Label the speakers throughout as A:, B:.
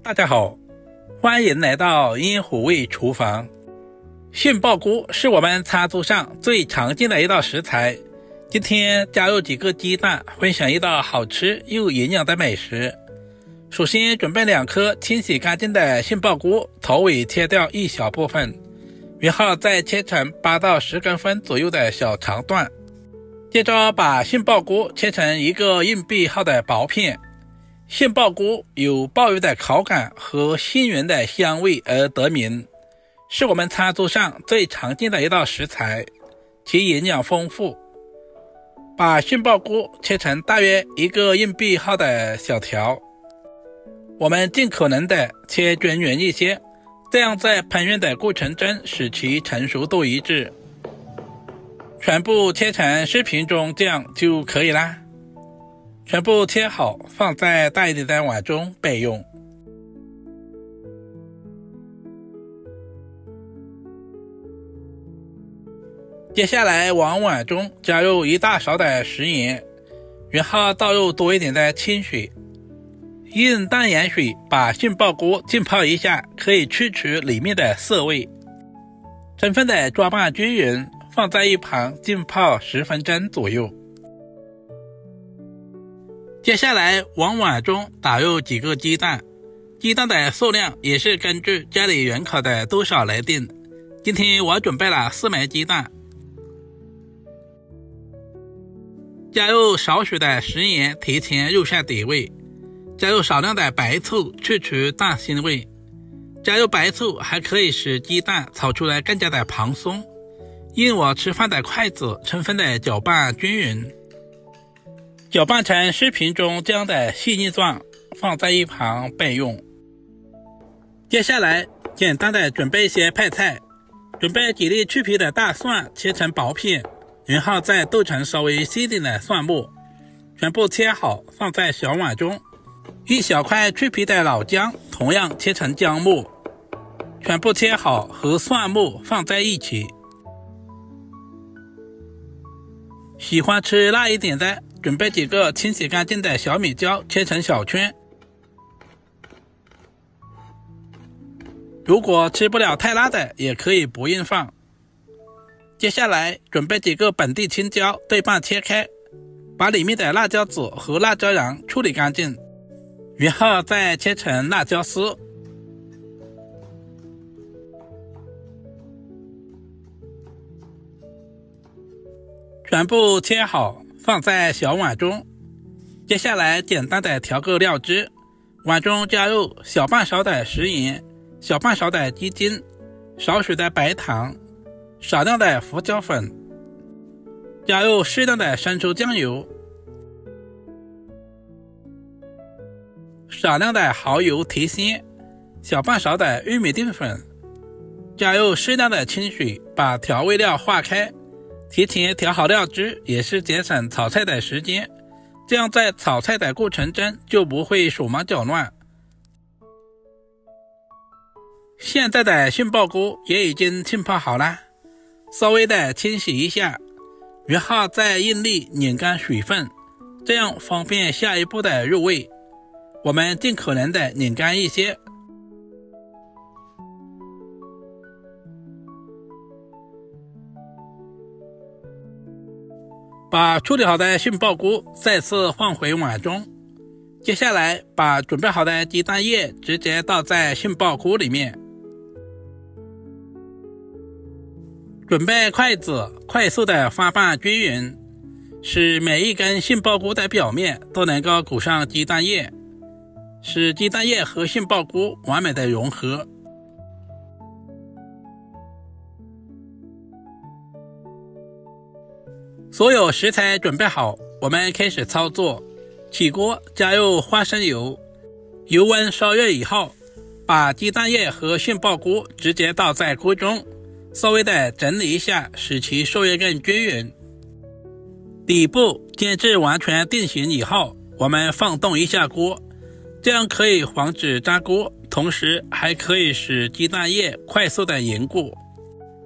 A: 大家好，欢迎来到烟火味厨房。杏鲍菇是我们餐桌上最常见的一道食材，今天加入几个鸡蛋，分享一道好吃又营养的美食。首先准备2颗清洗干净的杏鲍菇，头尾切掉一小部分，然后再切成8到10公分左右的小长段。接着把杏鲍菇切成一个硬币厚的薄片。杏鲍菇有鲍鱼的口感和杏仁的香味而得名，是我们餐桌上最常见的一道食材，其营养丰富。把杏鲍菇切成大约1个硬币厚的小条，我们尽可能的切均匀一些，这样在烹饪的过程中使其成熟度一致。全部切成视频中这样就可以啦。全部切好，放在大一点的碗中备用。接下来往碗中加入1大勺的食盐，然后倒入多一点的清水，用淡盐水把杏鲍菇浸泡一下，可以去除里面的涩味。充分的抓拌均匀，放在一旁浸泡10分钟左右。接下来往碗中打入几个鸡蛋，鸡蛋的数量也是根据家里人口的多少来定。今天我准备了4枚鸡蛋，加入少许的食盐提前入下底味，加入少量的白醋去除蛋腥味。加入白醋还可以使鸡蛋炒出来更加的蓬松。用我吃饭的筷子充分的搅拌均匀，搅拌成视频中这样的细腻状，放在一旁备用。接下来简单的准备一些配菜，准备几粒去皮的大蒜切成薄片，然后再剁成稍微细一点的蒜末，全部切好放在小碗中。一小块去皮的老姜同样切成姜末，全部切好和蒜末放在一起。喜欢吃辣一点的，准备几个清洗干净的小米椒切成小圈。如果吃不了太辣的，也可以不用放。接下来准备几个本地青椒对半切开，把里面的辣椒籽和辣椒瓤处理干净，然后再切成辣椒丝。全部切好放在小碗中。接下来简单的调个料汁，碗中加入小半勺的食盐，小半勺的鸡精，少许的白糖，少量的胡椒粉，加入适量的生抽酱油，少量的蚝油提鲜，小半勺的玉米淀粉，加入适量的清水，把调味料化开。提前调好料汁也是节省炒菜的时间，这样在炒菜的过程中就不会手忙脚乱。现在的杏鲍菇也已经浸泡好了，稍微的清洗一下，然后再用力拧干水分，这样方便下一步的入味。我们尽可能的拧干一些。把处理好的杏鲍菇再次放回碗中，接下来把准备好的鸡蛋液直接倒在杏鲍菇里面。准备筷子快速的翻拌均匀，使每一根杏鲍菇的表面都能够裹上鸡蛋液，使鸡蛋液和杏鲍菇完美的融合。所有食材准备好，我们开始操作。起锅加入花生油，油温烧热以后，把鸡蛋液和杏鲍菇直接倒在锅中，稍微的整理一下，使其受热更均匀。底部煎至完全定型以后，我们放动一下锅，这样可以防止粘锅，同时还可以使鸡蛋液快速的凝固。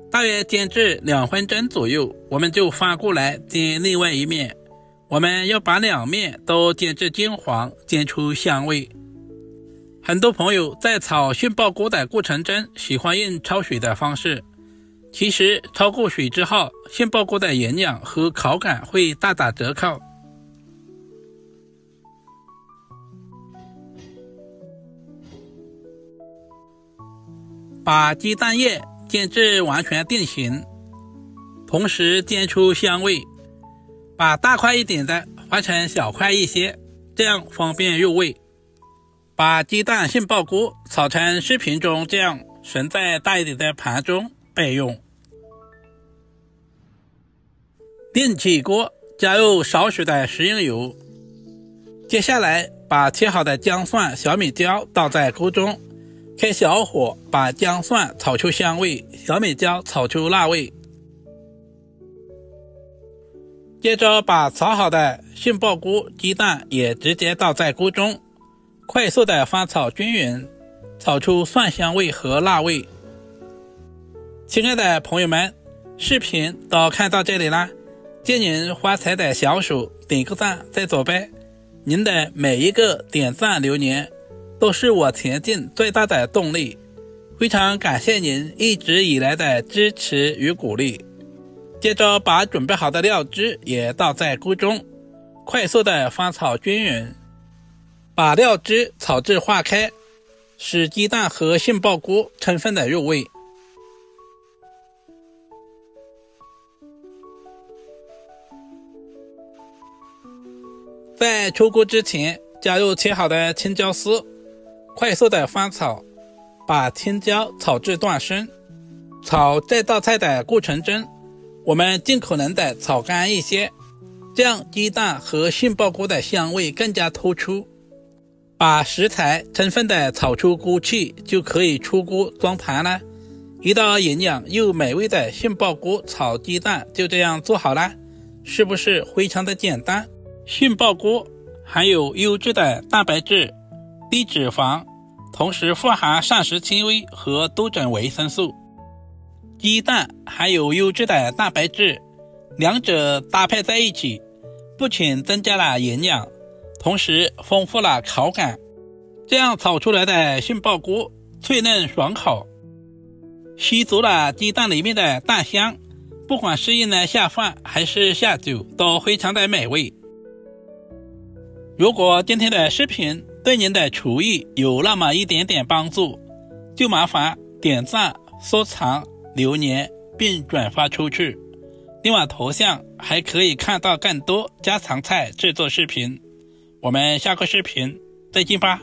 A: 大约煎至2分钟左右，我们就翻过来煎另外一面。我们要把2面都煎至金黄，煎出香味。很多朋友在炒杏鲍菇的过程中喜欢用焯水的方式，其实焯过水之后，杏鲍菇的营养和口感会大打折扣。把鸡蛋液煎至完全定型，同时煎出香味，把大块一点的划成小块一些，这样方便入味。把鸡蛋杏鲍菇炒成视频中这样，盛在大一点的盘中备用。另起锅，加入少许的食用油，接下来把切好的姜蒜、小米椒倒在锅中，开小火把姜蒜炒出香味，小米椒炒出辣味。接着把炒好的杏鲍菇、鸡蛋也直接倒在锅中，快速的翻炒均匀，炒出蒜香味和辣味。亲爱的朋友们，视频都看到这里啦，借您发财的小手点个赞再走呗，您的每一个点赞留言都是我前进最大的动力，非常感谢您一直以来的支持与鼓励。接着把准备好的料汁也倒在锅中，快速的翻炒均匀，把料汁炒至化开，使鸡蛋和杏鲍菇充分的入味。在出锅之前，加入切好的青椒丝，快速的翻炒，把青椒炒至断生。炒这道菜的过程中，我们尽可能的炒干一些，这样鸡蛋和杏鲍菇的香味更加突出。把食材充分的炒出锅气，就可以出锅装盘了。一道营养又美味的杏鲍菇炒鸡蛋就这样做好了，是不是非常的简单？杏鲍菇含有优质的蛋白质、低脂肪，同时富含膳食纤维和多种维生素。鸡蛋含有优质的蛋白质，两者搭配在一起，不仅增加了营养，同时丰富了口感。这样炒出来的杏鲍菇脆嫩爽口，吸足了鸡蛋里面的蛋香，不管是用来下饭还是下酒都非常的美味。如果今天的视频对您的厨艺有那么一点点帮助，就麻烦点赞、收藏、留言并转发出去。另外头像还可以看到更多家常菜制作视频。我们下个视频再见吧。